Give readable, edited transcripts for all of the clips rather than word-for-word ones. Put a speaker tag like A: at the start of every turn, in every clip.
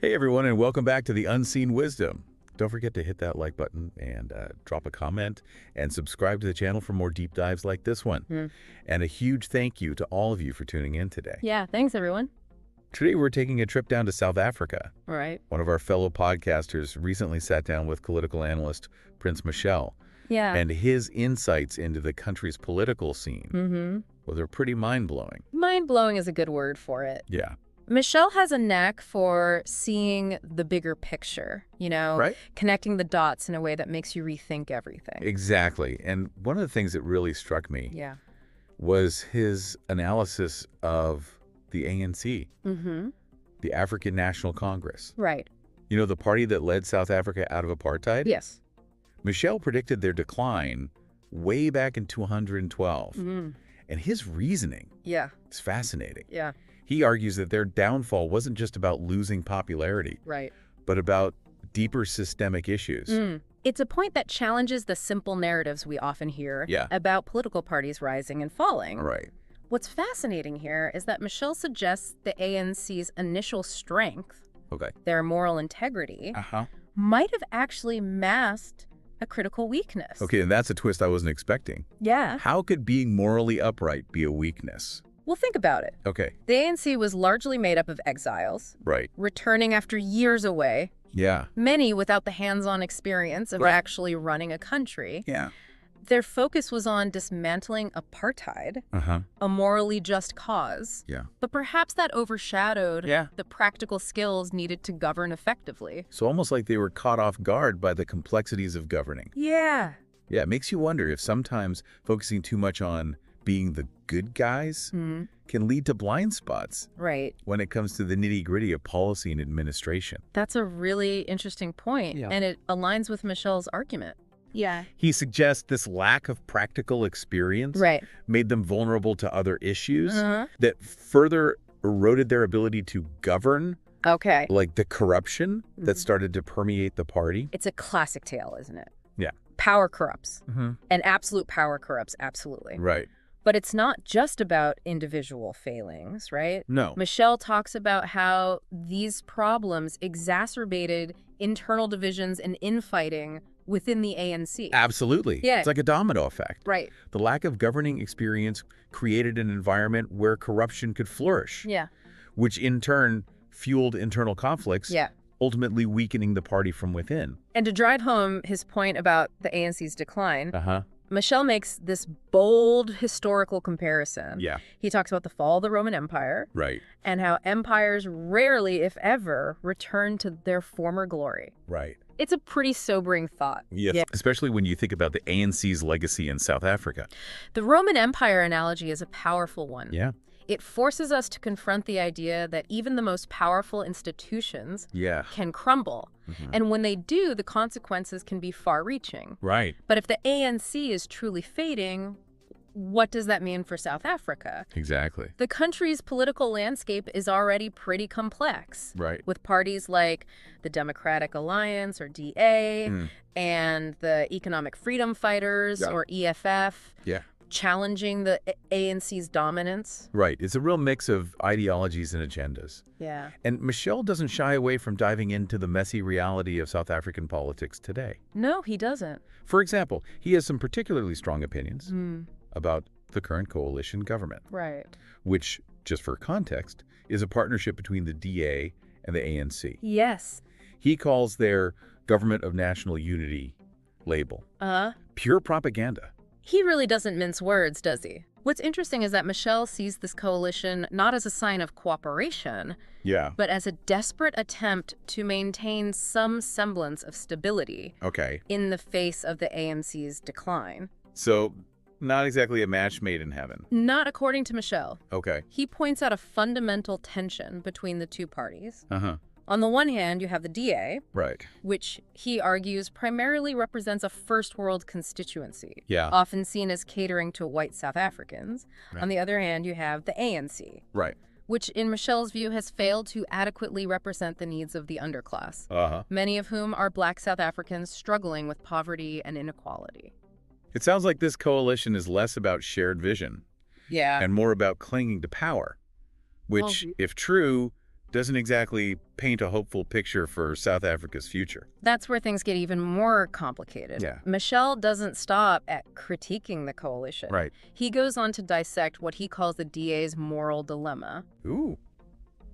A: Hey everyone, and welcome back to the Unseen Wisdom. Don't forget to hit that like button and drop a comment and subscribe to the channel for more deep dives like this one. And a huge thank you to all of you for tuning in today.
B: Yeah, thanks everyone.
A: Today we're taking a trip down to South Africa.
B: All right.
A: One of our fellow podcasters recently sat down with political analyst Prince Mashele.
B: Yeah.
A: And his insights into the country's political scene, well, they're pretty mind-blowing.
B: Mind-blowing is a good word for it.
A: Yeah.
B: Mashele has a knack for seeing the bigger picture,
A: Right?
B: connecting the dots in a way that makes you rethink everything.
A: Exactly. And one of the things that really struck me
B: Yeah.
A: was his analysis of the ANC, the African National Congress.
B: Right.
A: You know, the party that led South Africa out of apartheid?
B: Yes.
A: Mashele predicted their decline way back in 2012. And his reasoning
B: Yeah.
A: is fascinating.
B: Yeah.
A: He argues that their downfall wasn't just about losing popularity,
B: Right.
A: but about deeper systemic issues.
B: It's a point that challenges the simple narratives we often hear about political parties rising and falling.
A: Right.
B: What's fascinating here is that Mashele suggests the ANC's initial strength, their moral integrity, might have actually masked a critical weakness.
A: Okay, and that's a twist I wasn't expecting.
B: Yeah.
A: How could being morally upright be a weakness?
B: Well, think about it.
A: Okay.
B: The ANC was largely made up of exiles,
A: Right.
B: returning after years away,
A: Yeah.
B: many without the hands-on experience of actually running a country.
A: Yeah.
B: Their focus was on dismantling apartheid, a morally just cause.
A: Yeah.
B: But perhaps that overshadowed the practical skills needed to govern effectively.
A: So almost like they were caught off guard by the complexities of governing.
B: Yeah.
A: Yeah, it makes you wonder if sometimes focusing too much on being the good guys can lead to blind spots
B: Right.
A: when it comes to the nitty-gritty of policy and administration.
B: That's a really interesting point, and it aligns with Mashele's argument. Yeah.
A: He suggests this lack of practical experience made them vulnerable to other issues that further eroded their ability to govern,
B: Okay.
A: like the corruption that started to permeate the party.
B: It's a classic tale, isn't it?
A: Yeah.
B: Power corrupts. And absolute power corrupts, absolutely.
A: Right.
B: But it's not just about individual failings, right?
A: No.
B: Mashele talks about how these problems exacerbated internal divisions and infighting within the ANC.
A: Absolutely.
B: Yeah.
A: It's like a domino effect.
B: Right.
A: The lack of governing experience created an environment where corruption could flourish,
B: Yeah.
A: which in turn fueled internal conflicts,
B: Yeah.
A: ultimately weakening the party from within.
B: And to drive home his point about the ANC's decline, Mashele makes this bold historical comparison.
A: Yeah.
B: He talks about the fall of the Roman Empire
A: Right.
B: and how empires rarely, if ever, return to their former glory.
A: Right.
B: It's a pretty sobering thought.
A: Yes.
B: Yeah.
A: Especially when you think about the ANC's legacy in South Africa.
B: The Roman Empire analogy is a powerful one.
A: Yeah.
B: It forces us to confront the idea that even the most powerful institutions can crumble. And when they do, the consequences can be far-reaching.
A: Right.
B: But if the ANC is truly fading, what does that mean for South Africa?
A: Exactly.
B: The country's political landscape is already pretty complex.
A: Right.
B: With parties like the Democratic Alliance, or DA, and the Economic Freedom Fighters, or EFF, challenging the ANC's dominance.
A: Right. It's a real mix of ideologies and agendas.
B: Yeah.
A: And Mashele doesn't shy away from diving into the messy reality of South African politics today.
B: No, he doesn't.
A: For example, he has some particularly strong opinions about the current coalition government.
B: Right.
A: Which, just for context, is a partnership between the DA and the ANC.
B: Yes.
A: He calls their Government of National Unity label pure propaganda.
B: He really doesn't mince words, does he? What's interesting is that Mashele sees this coalition not as a sign of cooperation, but as a desperate attempt to maintain some semblance of stability in the face of the ANC's decline.
A: So, not exactly a match made in heaven.
B: Not according to Mashele.
A: Okay.
B: He points out a fundamental tension between the two parties. On the one hand, you have the DA, which he argues primarily represents a first-world constituency, often seen as catering to white South Africans. On the other hand, you have the ANC, which in Mashele's view has failed to adequately represent the needs of the underclass, many of whom are Black South Africans struggling with poverty and inequality.
A: It sounds like this coalition is less about shared vision and more about clinging to power, which, if true, doesn't exactly paint a hopeful picture for South Africa's future.
B: That's where things get even more complicated.
A: Yeah.
B: Mashele doesn't stop at critiquing the coalition.
A: Right.
B: He goes on to dissect what he calls the DA's moral dilemma.
A: Ooh,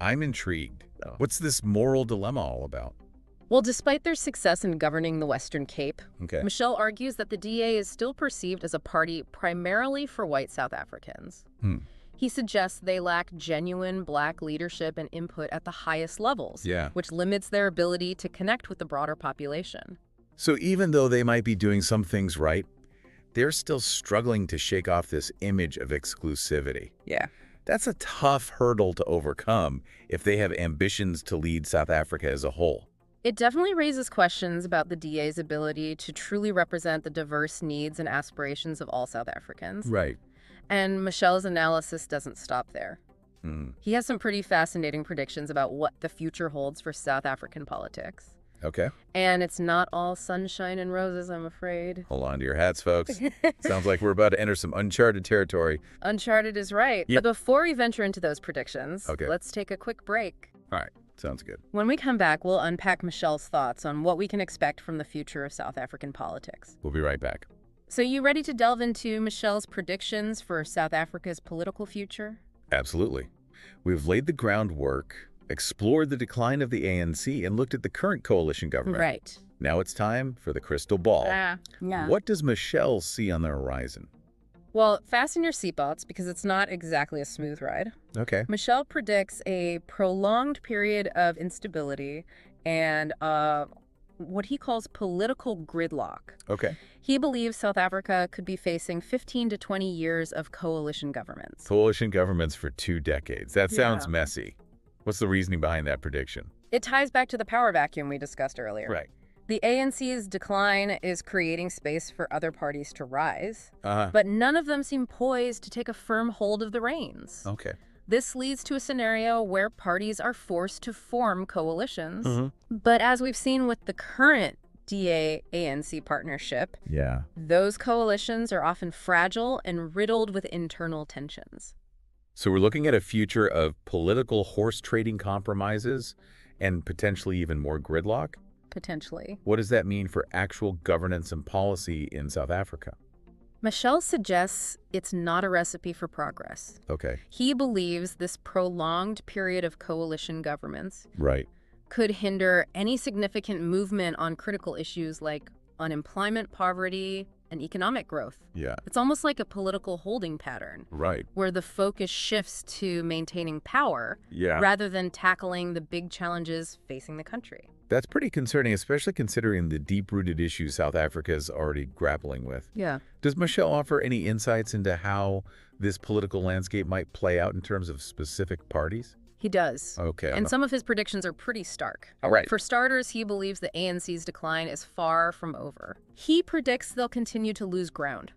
A: I'm intrigued. What's this moral dilemma all about?
B: Well, despite their success in governing the Western Cape, Mashele argues that the DA is still perceived as a party primarily for white South Africans. He suggests they lack genuine black leadership and input at the highest levels, which limits their ability to connect with the broader population.
A: So even though they might be doing some things right, they're still struggling to shake off this image of exclusivity.
B: Yeah.
A: That's a tough hurdle to overcome if they have ambitions to lead South Africa as a whole.
B: It definitely raises questions about the DA's ability to truly represent the diverse needs and aspirations of all South Africans.
A: Right.
B: And Mashele's analysis doesn't stop there. He has some pretty fascinating predictions about what the future holds for South African politics.
A: Okay.
B: And it's not all sunshine and roses, I'm afraid.
A: Hold on to your hats, folks. Sounds like we're about to enter some uncharted territory.
B: Uncharted is right. Yep. But before we venture into those predictions, let's take a quick break.
A: All right. Sounds good.
B: When we come back, we'll unpack Mashele's thoughts on what we can expect from the future of South African politics.
A: We'll be right back.
B: So you ready to delve into Mashele's predictions for South Africa's political future?
A: Absolutely. We've laid the groundwork, explored the decline of the ANC, and looked at the current coalition government.
B: Right.
A: Now it's time for the crystal ball. What does Mashele see on the horizon?
B: Well, fasten your seatbelts because it's not exactly a smooth ride.
A: Okay.
B: Mashele predicts a prolonged period of instability and what he calls political gridlock.
A: Okay.
B: He believes South Africa could be facing 15 to 20 years of coalition governments.
A: Coalition governments for 2 decades. That sounds messy. What's the reasoning behind that prediction?
B: It ties back to the power vacuum we discussed earlier.
A: Right.
B: The ANC's decline is creating space for other parties to rise, but none of them seem poised to take a firm hold of the reins.
A: Okay.
B: This leads to a scenario where parties are forced to form coalitions. But as we've seen with the current DA-ANC partnership, those coalitions are often fragile and riddled with internal tensions.
A: So we're looking at a future of political horse-trading compromises and potentially even more gridlock?
B: Potentially.
A: What does that mean for actual governance and policy in South Africa?
B: Mashele suggests it's not a recipe for progress.
A: Okay.
B: He believes this prolonged period of coalition governments could hinder any significant movement on critical issues like unemployment, poverty, and economic growth.
A: Yeah.
B: It's almost like a political holding pattern.
A: Right.
B: Where the focus shifts to maintaining power rather than tackling the big challenges facing the country.
A: That's pretty concerning, especially considering the deep-rooted issues South Africa is already grappling with.
B: Yeah.
A: Does Mashele offer any insights into how this political landscape might play out in terms of specific parties?
B: He does.
A: Okay.
B: And some of his predictions are pretty stark.
A: All right.
B: For starters, he believes the ANC's decline is far from over. He predicts they'll continue to lose ground,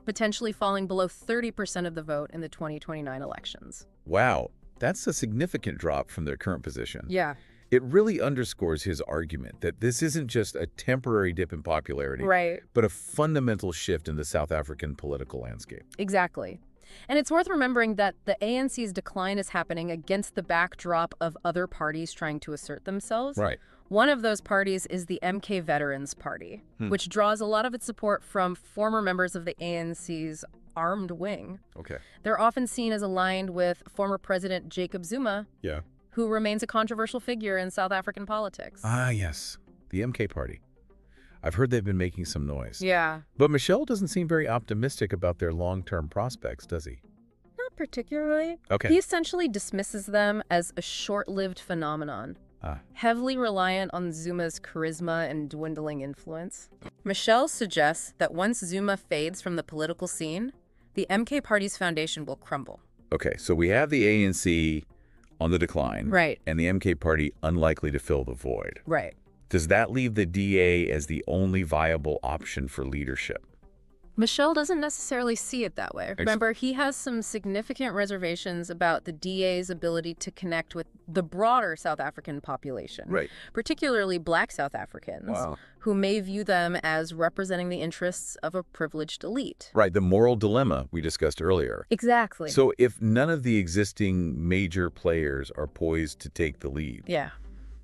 B: potentially falling below 30% of the vote in the 2029 elections.
A: Wow. That's a significant drop from their current position.
B: Yeah.
A: It really underscores his argument that this isn't just a temporary dip in popularity, but a fundamental shift in the South African political landscape.
B: Exactly. And it's worth remembering that the ANC's decline is happening against the backdrop of other parties trying to assert themselves.
A: Right.
B: One of those parties is the MK Veterans Party, which draws a lot of its support from former members of the ANC's armed wing.
A: Okay.
B: They're often seen as aligned with former President Jacob Zuma, who remains a controversial figure in South African politics.
A: Ah, yes. The MK Party. I've heard they've been making some noise.
B: Yeah.
A: But Mashele doesn't seem very optimistic about their long-term prospects, does he?
B: Not particularly.
A: Okay.
B: He essentially dismisses them as a short-lived phenomenon, heavily reliant on Zuma's charisma and dwindling influence. Mashele suggests that once Zuma fades from the political scene, the MK Party's foundation will crumble.
A: Okay, so we have the ANC on the decline.
B: Right.
A: And the MK Party unlikely to fill the void.
B: Right.
A: Does that leave the DA as the only viable option for leadership?
B: Mashele doesn't necessarily see it that way. Remember, he has some significant reservations about the DA's ability to connect with the broader South African population, particularly Black South Africans, who may view them as representing the interests of a privileged elite.
A: Right, the moral dilemma we discussed earlier.
B: Exactly.
A: So if none of the existing major players are poised to take the lead,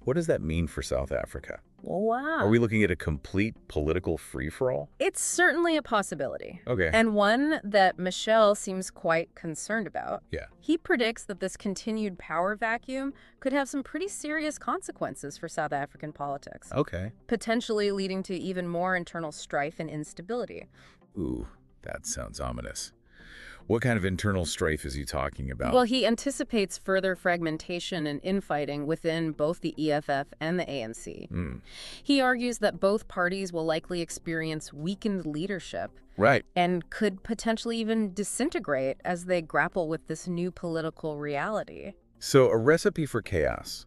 A: what does that mean for South Africa?
B: Wow.
A: Are we looking at a complete political free-for-all?
B: It's certainly a possibility.
A: Okay.
B: And one that Mashele seems quite concerned about.
A: Yeah.
B: He predicts that this continued power vacuum could have some pretty serious consequences for South African politics.
A: Okay.
B: Potentially leading to even more internal strife and instability.
A: Ooh, that sounds ominous. What kind of internal strife is he talking about?
B: Well, he anticipates further fragmentation and infighting within both the EFF and the ANC. He argues that both parties will likely experience weakened leadership. And could potentially even disintegrate as they grapple with this new political reality.
A: So a recipe for chaos.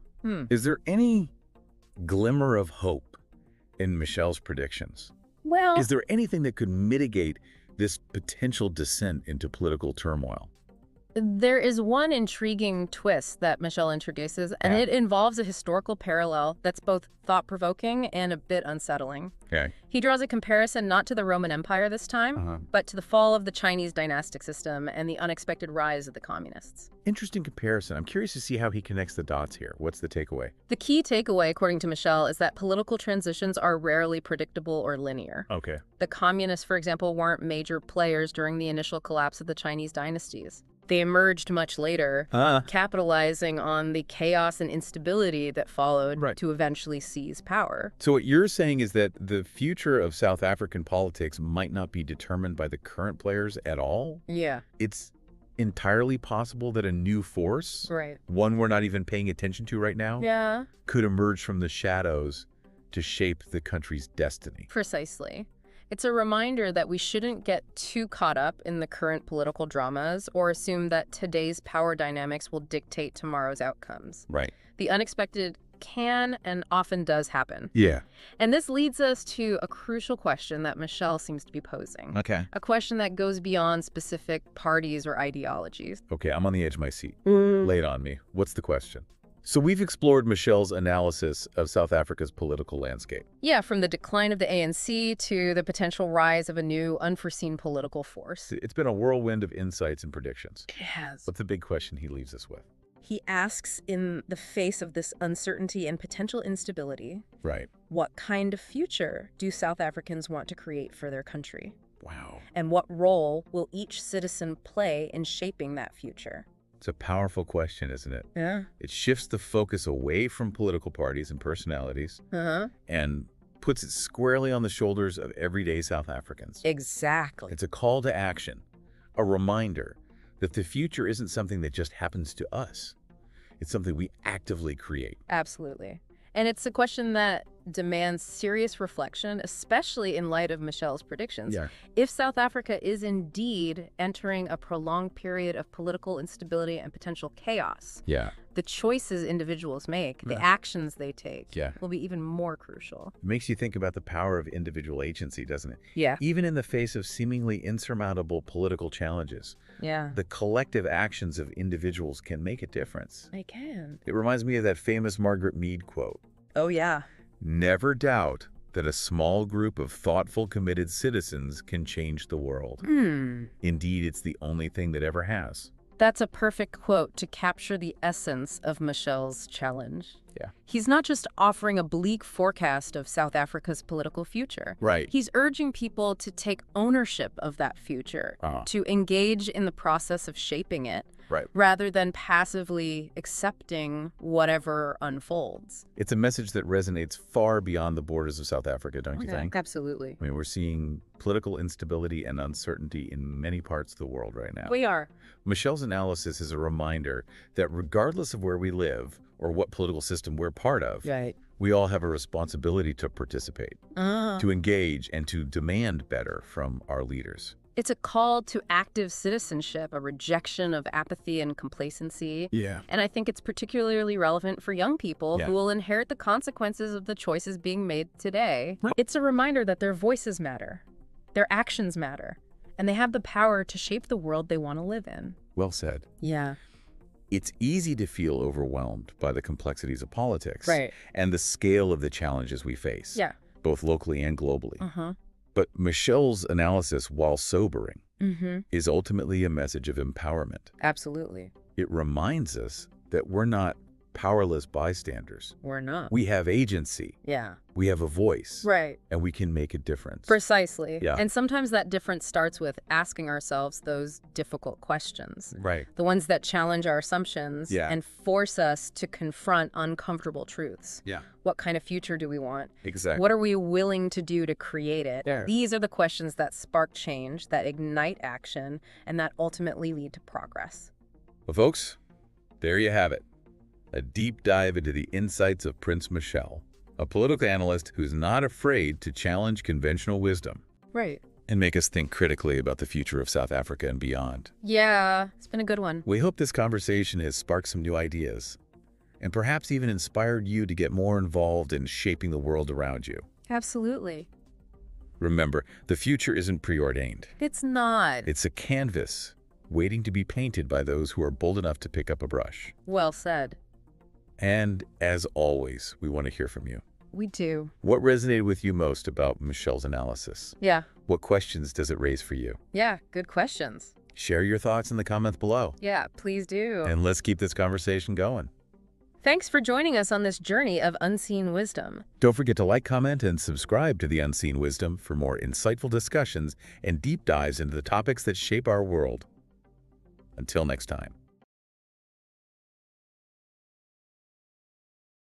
A: Is there any glimmer of hope in Mashele's predictions?
B: Well,
A: is there anything that could mitigate this potential descent into political turmoil?
B: There is one intriguing twist that Mashele introduces, and it involves a historical parallel that's both thought-provoking and a bit unsettling. He draws a comparison not to the Roman Empire this time, but to the fall of the Chinese dynastic system and the unexpected rise of the communists.
A: Interesting comparison. I'm curious to see how he connects the dots here. What's the takeaway?
B: The key takeaway, according to Mashele, is that political transitions are rarely predictable or linear. The communists, for example, weren't major players during the initial collapse of the Chinese dynasties. They emerged much later, capitalizing on the chaos and instability that followed to eventually seize power.
A: So what you're saying is that the future of South African politics might not be determined by the current players at all?
B: Yeah.
A: It's entirely possible that a new force, one we're not even paying attention to right now, could emerge from the shadows to shape the country's destiny.
B: Precisely. It's a reminder that we shouldn't get too caught up in the current political dramas or assume that today's power dynamics will dictate tomorrow's outcomes. The unexpected can and often does happen. And this leads us to a crucial question that Mashele seems to be posing. A question that goes beyond specific parties or ideologies.
A: Okay, I'm on the edge of my seat. Lay it on me. What's the question? So we've explored Mashele's analysis of South Africa's political landscape.
B: Yeah, from the decline of the ANC to the potential rise of a new, unforeseen political force.
A: It's been a whirlwind of insights and predictions.
B: It has.
A: What's the big question he leaves us with?
B: He asks, in the face of this uncertainty and potential instability, what kind of future do South Africans want to create for their country?
A: Wow.
B: And what role will each citizen play in shaping that future?
A: It's a powerful question, isn't it?
B: Yeah.
A: It shifts the focus away from political parties and personalities and puts it squarely on the shoulders of everyday South Africans.
B: Exactly.
A: It's a call to action, a reminder that the future isn't something that just happens to us. It's something we actively create.
B: Absolutely. And it's a question that demands serious reflection, especially in light of Mashele's predictions. If South Africa is indeed entering a prolonged period of political instability and potential chaos, the choices individuals make, the actions they take, will be even more crucial.
A: It makes you think about the power of individual agency, doesn't it?
B: Yeah.
A: Even in the face of seemingly insurmountable political challenges, the collective actions of individuals can make a difference.
B: They can.
A: It reminds me of that famous Margaret Mead quote.
B: Oh, yeah.
A: Never doubt that a small group of thoughtful, committed citizens can change the world. Indeed, it's the only thing that ever has.
B: That's a perfect quote to capture the essence of Mashele's challenge. He's not just offering a bleak forecast of South Africa's political future. He's urging people to take ownership of that future, to engage in the process of shaping it, rather than passively accepting whatever unfolds.
A: It's a message that resonates far beyond the borders of South Africa, don't you think?
B: Absolutely.
A: I mean, we're seeing political instability and uncertainty in many parts of the world right now.
B: We are.
A: Mashele's analysis is a reminder that regardless of where we live or what political system we're part of, we all have a responsibility to participate, to engage, and to demand better from our leaders.
B: It's a call to active citizenship, a rejection of apathy and complacency. And I think it's particularly relevant for young people who will inherit the consequences of the choices being made today. It's a reminder that their voices matter. Their actions matter, and they have the power to shape the world they want to live in.
A: Well said.
B: Yeah.
A: It's easy to feel overwhelmed by the complexities of politics
B: Right.
A: and the scale of the challenges we face,
B: Yeah.
A: both locally and globally. But Mashele's analysis, while sobering, is ultimately a message of empowerment.
B: Absolutely.
A: It reminds us that we're not powerless bystanders.
B: We're not.
A: We have agency.
B: Yeah.
A: We have a voice.
B: Right.
A: And we can make a difference.
B: Precisely.
A: Yeah.
B: And sometimes that difference starts with asking ourselves those difficult questions.
A: Right.
B: The ones that challenge our assumptions and force us to confront uncomfortable truths.
A: Yeah.
B: What kind of future do we want?
A: Exactly.
B: What are we willing to do to create it?
A: Yeah.
B: These are the questions that spark change, that ignite action, and that ultimately lead to progress.
A: Well, folks, there you have it. A deep dive into the insights of Prince Mashele, a political analyst who's not afraid to challenge conventional wisdom.
B: Right.
A: And make us think critically about the future of South Africa and beyond.
B: Yeah, it's been a good one.
A: We hope this conversation has sparked some new ideas and perhaps even inspired you to get more involved in shaping the world around you.
B: Absolutely.
A: Remember, the future isn't preordained.
B: It's not.
A: It's a canvas waiting to be painted by those who are bold enough to pick up a brush.
B: Well said.
A: And as always, we want to hear from you.
B: We do.
A: What resonated with you most about Mashele's analysis?
B: Yeah.
A: What questions does it raise for you?
B: Yeah, good questions.
A: Share your thoughts in the comments below.
B: Yeah, please do.
A: And let's keep this conversation going.
B: Thanks for joining us on this journey of unseen wisdom.
A: Don't forget to like, comment, and subscribe to The Unseen Wisdom for more insightful discussions and deep dives into the topics that shape our world. Until next time.